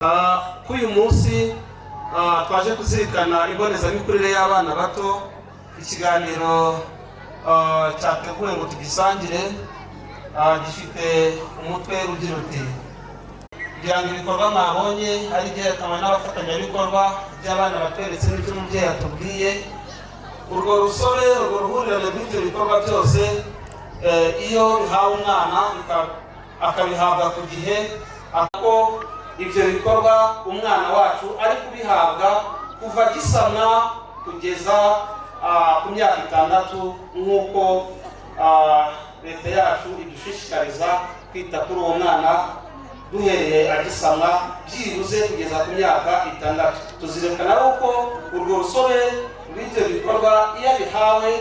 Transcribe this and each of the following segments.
K'uyu munsi twaje kuzirikana imbonezamikurire y'abana bato. Ikiganiro cyateguwe ngo tugisangire gifite umutwe ugira uti kugira ngo ibikorwa mwabonye ari ibyerekanwe n'abafatanyabikorwa by'abana batweretse n'ibyo umubyeyi atubwiye. Urwo rusobe, urwo ruhurirane rw'ibyo bikorwa byose iyo bihawe umwana akabihabwa ku gihe, ako ibyo bikorwa umwana wacu ari kubihabwa kuva gisamwa kugeza ku myaka 6 nk'uko leta yacu idushishikariza kwita kuri uwo mwana duhereye agisamwa byibuze kugeza ku myaka 6. Tuzirikana uko urwo rusobe rw'ibyo bikorwa iyo bihawe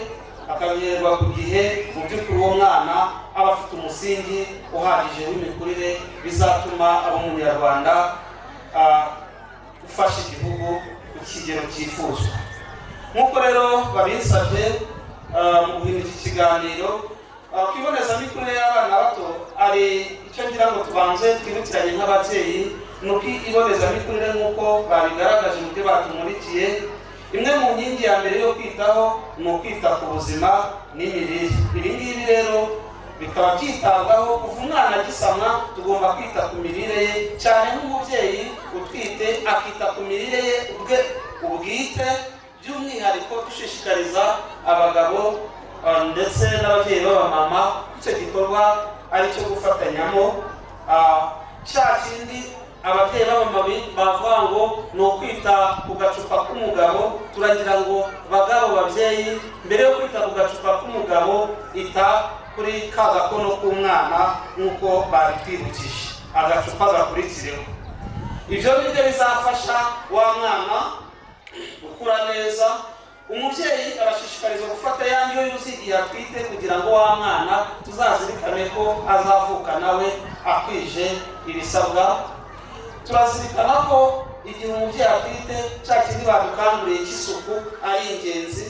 akabiherwa ku gihe, mu by'ukuri uwo mwana aba afite umusingi uhagije w'imikurire bizatuma aba umunyarwanda ufasha igihugu ku kigero cyifuzwa. Nk'uko rero babinsabye mu guhindura iki kiganiro ku ibonezamikurire y'abana bato, ari icyo ngira ngo tubanze twibukiranye nk'ababyeyi. ni uko ibonezamikurire nk'uko babigaragaje mu byo batumurikiye, imwe mu nkingi ya mbere yo kwitaho ni ukwita ku buzima n'imirire. Ibi ngibi rero bikaba byitabwaho kuva umwana agisamwa. Tugomba kwita ku mirire ye, cyane nk'umubyeyi utwite akita ku mirire ye ubwite, by'umwihariko dushishikariza abagabo ndetse n'ababyeyi b'abamama icyo gikorwa ari cyo gufatanyamo cya kindi ababyeyi b'abamama bavuga ngo ni ukwita ku gacupa k'umugabo. Turagira ngo bagabo babyeyi, mbere yo kwita ku gacupa k'umugabo, ita kuri ka gakono k'umwana nk'uko babitwibukije, agacupa gakurikireho. Ibyo nibyo bizafasha wa mwana gukura neza. Umubyeyi arashishikarizwa gufata ya ndyo yuzuye igihe atwite, kugira ngo wa mwana tuzazirikane ko azavuka nawe akwije ibisabwa. Turazirikana ko igihe umubyeyi atwite cya kindi badukanguriye cy'isuku ari ingenzi.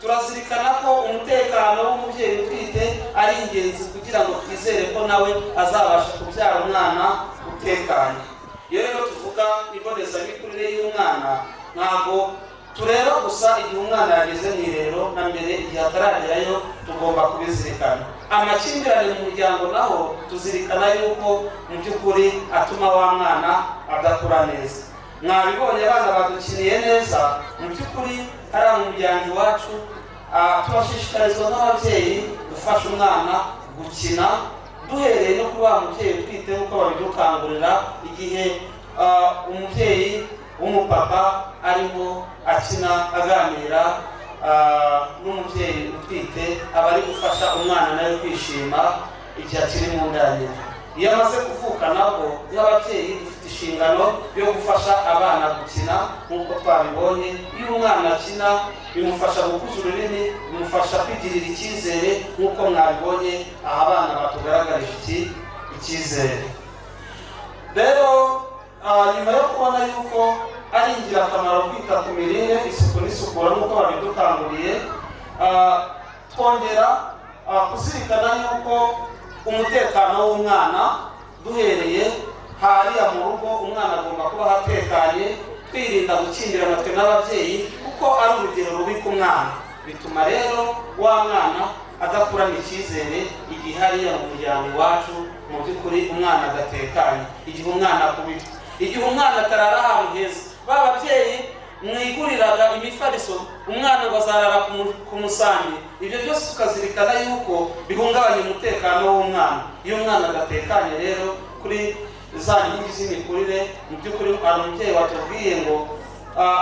Turazirikana ko umutekano w'umubyeyi utwite ari ingenzi, kugira ngo twizere ko nawe azabasha kubyara umwana utekanye. Iyo rero tuvuga imbonezamikurire y'umwana, ntabwo tureba gusa igihe umwana yageze mu irero, na mbere igihe ataragerayo tugomba kubizirikana. Amakimbirane mu muryango naho tuzirikana yuko mu by'ukuri atuma wa mwana adakura neza. Mwabibonye abana badukiniye neza, mu by'ukuri ari mu muryango iwacu. Turashishikarizwa n'ababyeyi gufasha umwana gukina, duhereye no kuba umubyeyi utwite nk'uko babidukangurira. Igihe umubyeyi w'umupapa arimo akina aganira n'umubyeyi utwite, aba ari gufasha umwana nawe kwishima igihe akiri mu nda ya nyina. Iyo amaze kuvuka nabwo nk'ababyeyi dufite inshingano yo gufasha abana gukina nk'uko twabibonye. Iyo umwana akina bimufasha gukuza ururimi, bimufasha kwigirira icyizere nk'uko mwabibonye aha abana batugaragarije icyizere. Rero nyuma yo kubona yuko ari ingirakamaro kwita ku mirire, isuku n'isukura nk'uko babidukanguriye, twongera kuzirikana yuko umutekano w'umwana, duhereye hariya mu rugo, umwana agomba kuba hatekanye, twirinda gukingirana twe n'ababyeyi kuko ari urugero rubi ku mwana. Bituma rero wa mwana adakurana icyizere igihe hariya mu muryango iwacu mu by'ukuri umwana adatekanye. Igihe umwana akubitwa, igihe umwana atarara ahantu heza, bababyeyi mwiguriraga imifariso umwana ngo azarara ku musambi, ibyo byose tukazirikana yuko bihungabanya umutekano w'umwana. Iyo umwana adatekanye rero kuri za nkingi z'imikurire, mu by'ukuri hari umubyeyi watubwiye ngo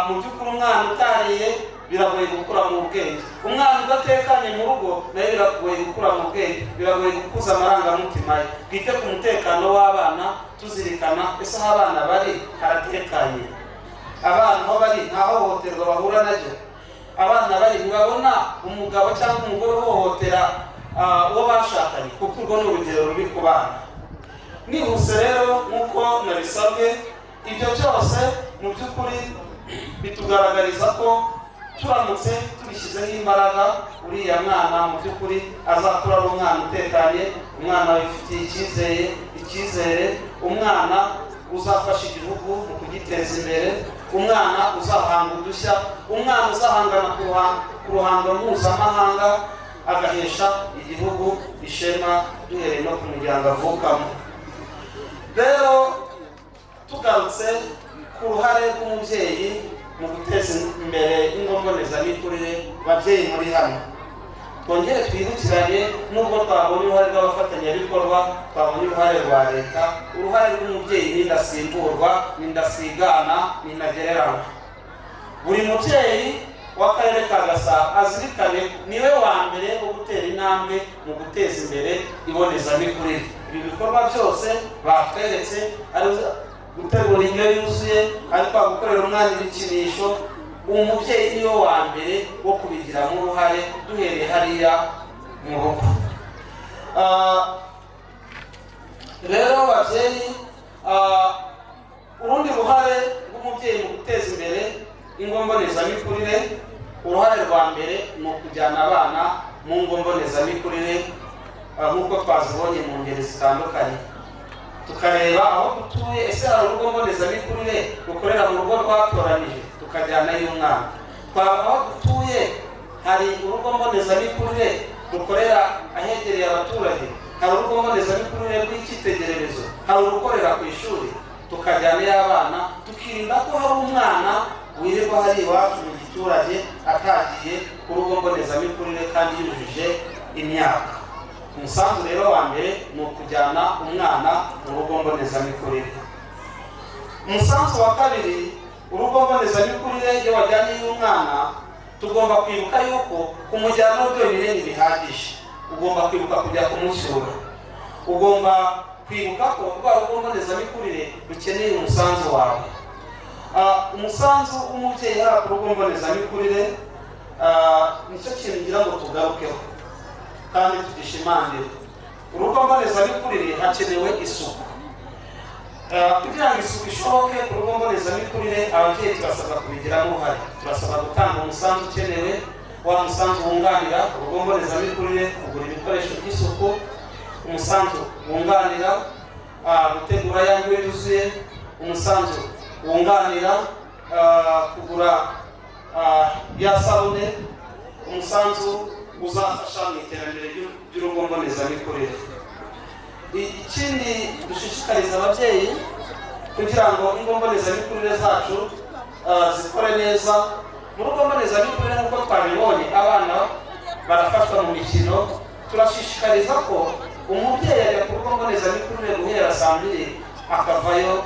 mu by'ukuri umwana utariye biragoye gukura mu bwenge. Umwana udatekanye mu rugo nayo biragoye gukura mu bwenge, biragoye gukuza amarangamutima ye. Twite ku mutekano w'abana, tuzirikana ese aho abana bari haratekanye, abana aho bari nta hohoterwa bahura naryo, abana bari ntibabona umugabo cyangwa umugore uhohotera uwo bashakanye, kuko urwo ni urugero rubi ku bana. Nihuse rero nk'uko nabisabwe, ibyo byose mu by'ukuri bitugaragariza ko turamutse tubishyizeho imbaraga, uriya mwana mu by'ukuri azakura ari umwana utekanye, umwana wifitiye icyizere, umwana uzafasha igihugu mu kugiteza imbere, umwana uzahanga udushya, umwana uzahangana ku ruhando mpuzamahanga agahesha igihugu ishema duhereye no ku muryango avukamo. Rero tugarutse ku ruhare rw'umubyeyi mu guteza imbere ingo mbonezamikurire, babyeyi muri hano twongere twibukiranye, nubwo twabonye uruhare rw'abafatanyabikorwa, twabonye uruhare rwa leta, uruhare rw'umubyeyi n'indasimburwa, n'indasigana, n'intagereranywa. Buri mubyeyi w'akarere ka Gasabo azirikane niwe wa mbere wo gutera intambwe mu guteza imbere ibonezamikurire. Ibi bikorwa byose batweretse ari gutegura indyo yuzuye, ari gukorera umwana ibikinisho, umubyeyi niwe wa mbere wo kubigiramo uruhare duhereye hariya mu rugo. Rero babyeyi, urundi ruhare rw'umubyeyi mu guteza imbere ingo mbonezamikurire, uruhare rwa mbere ni ukujyana abana mu ngo mbonezamikurire nk'uko twazibonye mu ngeri zitandukanye, tukareba aho dutuye. Ese hari urugo mbonezamikurire rukorera mu rugo rwatoranije tukajyanayo umwana? Twaba aho dutuye hari urugo mbonezamikurire rukorera ahegereye abaturage? Hari urugo mbonezamikurire rw'icyitegererezo? Hari urukorera ku ishuri? Tukajyanayo abana, tukirinda ko hari umwana wirirwa hari iwacu mu giturage atagiye ku rugo mbonezamikurire kandi yujuje imyaka. Umusanzu rero wa mbere ni ukujyana umwana mu rugo mbonezamikurire. Umusanzu wa kabiri, urugo mbonezamikurire iyo wajyanye y'umwana, tugomba kwibuka yuko kumujyana byonyine ntibihagije. Ugomba kwibuka kujya kumusura, ugomba kwibuka ko rwa rugo mbonezamikurire rukeneye umusanzu wawe. Umusanzu w'umubyeyi haba ku rugo mbonezamikurire nicyo kintu ngira ngo tugarukeho kandi tugishimangire. Urugo mbonezamikurire hakenewe isuku. Kugira ngo isuku ishoboke ku rugo mbonezamikurire, ababyeyi turasabwa kubigiramo uruhare. Turasabwa gutanga umusanzu ukenewe, wa musanzu wunganira urugo mbonezamikurire kugura ibikoresho by'isuku, umusanzu wunganira gutegura ya ndyo yuzuye, umusanzu wunganira kugura ya sabune, umusanzu uzafasha mu iterambere ry'urugo mbonezamikurire. Ikindi dushishikariza ababyeyi kugira ngo ingo mbonezamikurire zacu zikore neza. Mu rugo mbonezamikurire nk'uko twabibonye, abana barafashwa mu mikino. Turashishikariza ko umubyeyi ajya ku rugo mbonezamikurire guhera saa 2 akavayo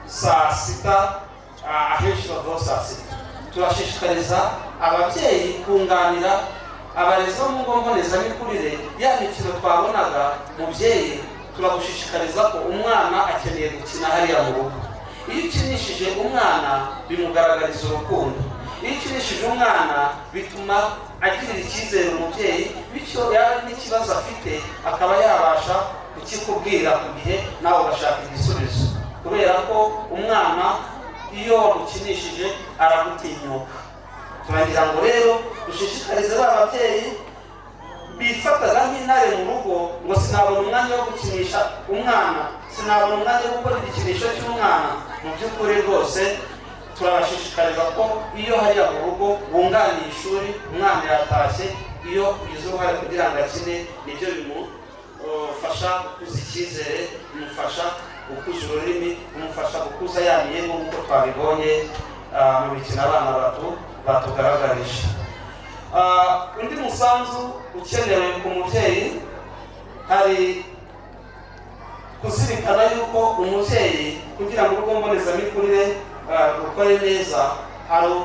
saa 6, ahenshi bavaho saa 6. Turashishikariza ababyeyi kunganira abarezi bo mu ngo mbonezamikurire. Ya mikino twabonaga, mubyeyi turagushishikariza ko umwana akeneye gukina hariya mu rugo. Iyo ukinishije umwana bimugaragariza urukundo. Iyo ukinishije umwana bituma agirira icyizere umubyeyi, bityo yaba n'ikibazo afite akaba yabasha kukikubwira ku gihe, nawe ugashaka igisubizo, kubera ko umwana iyo wamukinishije aragutinyuka. Turagira ngo rero dushishikarize ababyeyi bifataga nk'intare mu rugo ngo sinabona umwanya wo gukinisha umwana, sinabona umwanya wo gukora igikinisho cy'umwana. Mu by'ukuri rwose turabashishikariza ko iyo hariya mu rugo wunganiye ishuri, umwana yatashye, iyo ugize uruhare kugira ngo akine, nibyo bimufasha gukuza icyizere, bimufasha gukuza ururimi, bimufasha gukuza ya miyemo nk'uko twabibonye mu mikino abana batugaragarije. Undi musanzu ukenewe ku mubyeyi, hari kuzirikana yuko umubyeyi kugira ngo urugo mbonezamikurire rukore neza, hari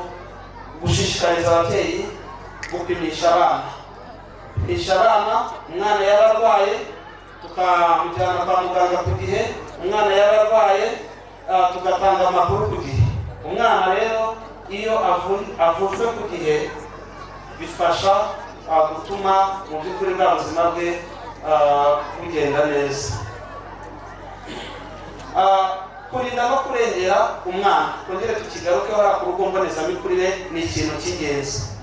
gushishikariza ababyeyi gupimisha abana. Gupimisha abana, umwana yaba arwaye tukamujyana kwa muganga ku gihe, umwana yaba arwaye tugatanga amakuru ku gihe. Umwana rero iyo avujwe ku gihe bifasha gutuma mu by'ukuri bwa buzima bwe bugenda neza. Kurinda no kurengera umwana, kongere tukigarukeho hariya ku rugo mbonezamikurire, ni ikintu cy'ingenzi.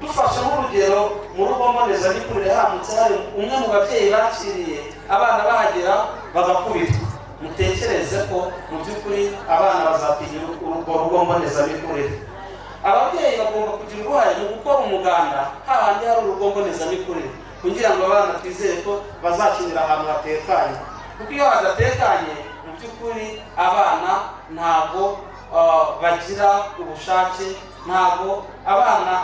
Dufashe nk'urugero, mu rugo mbonezamikurire haramutse hari umwe mu babyeyi bakiriye abana bahagera bagakubitwa, mutekereze ko mu by'ukuri abana bazatinya urugo mbonezamikurire. Ababyeyi bagomba kugira uruhare mu gukora umuganda hahandi hari urugo mbonezamikurire kugira ngo abana twizere ko bazakinira ahantu hatekanye, kuko iyo hadatekanye mu by'ukuri abana ntabwo bagira ubushake, ntabwo abana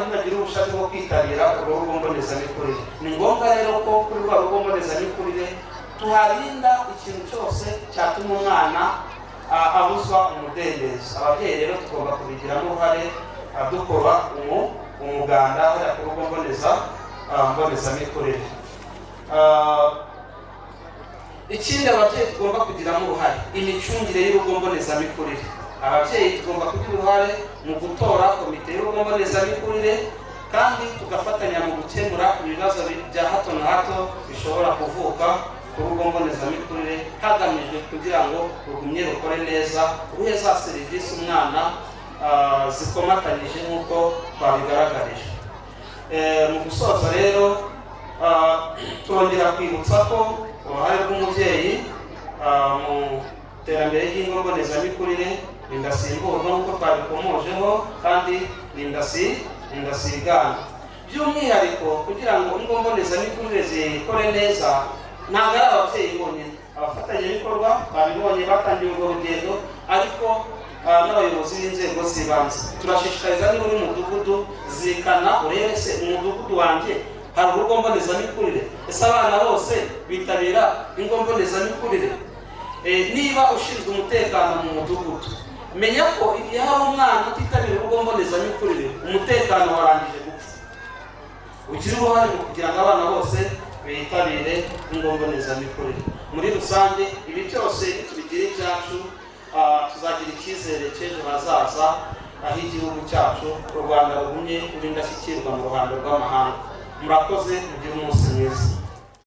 ntibagira ubushake bwo kwitabira urugo mbonezamikurire. Ni ngombwa rero ko kuri rwa rugo mbonezamikurire tuharinda ikintu cyose cyatuma umwana abuzwa umudendezo. Ababyeyi rero tugomba kubigiramo uruhare dukora umuganda hariya ku rugo mbonezamikurire. Ikindi ababyeyi tugomba kugiramo uruhare, imicungire y'urugo mbonezamikurire. Ababyeyi tugomba kugira uruhare mu gutora komite y'urugo mbonezamikurire kandi tugafatanya mu gukemura ibibazo bya hato na hato bishobora kuvuka ku rugo mbonezamikurire hagamijwe kugira ngo rugumye rukore neza, ruhe za serivisi umwana zikomatanyije nk'uko twabigaragarije. Mu gusoza rero turongera kwibutsa ko uruhare rw'umubyeyi mu iterambere ry'ingo mbonezamikurire rindasimburwa nk'uko twabikomojeho kandi rindasigana. By'umwihariko kugira ngo ingo mbonezamikurire zikore neza ntabwo ari ababyeyi bonyine, abafatanyabikorwa babibonye batangiye urwo rugendo, ariko n'abayobozi b'inzego z'ibanze. Turashishikariza niba uri mudugudu zirikana urebe se umudugudu wanjye hari urugo mbonezamikurire, ese abana bose bitabira ingo mbonezamikurire? Niba ushinzwe umutekano mu mudugudu, menya ko igihe hari umwana utitabira urugo mbonezamikurire umutekano warangije gupfa. Ugira uruhare mu kugira ngo abana bose bitabire ingo mbonezamikurire. Muri rusange ibi byose nitubigira ibyacu tuzagira icyizere cy'ejo hazaza aho igihugu cyacu u Rwanda rugumye ruri indashyikirwa mu ruhando rw'amahanga. Murakoze, mugire umunsi mwiza.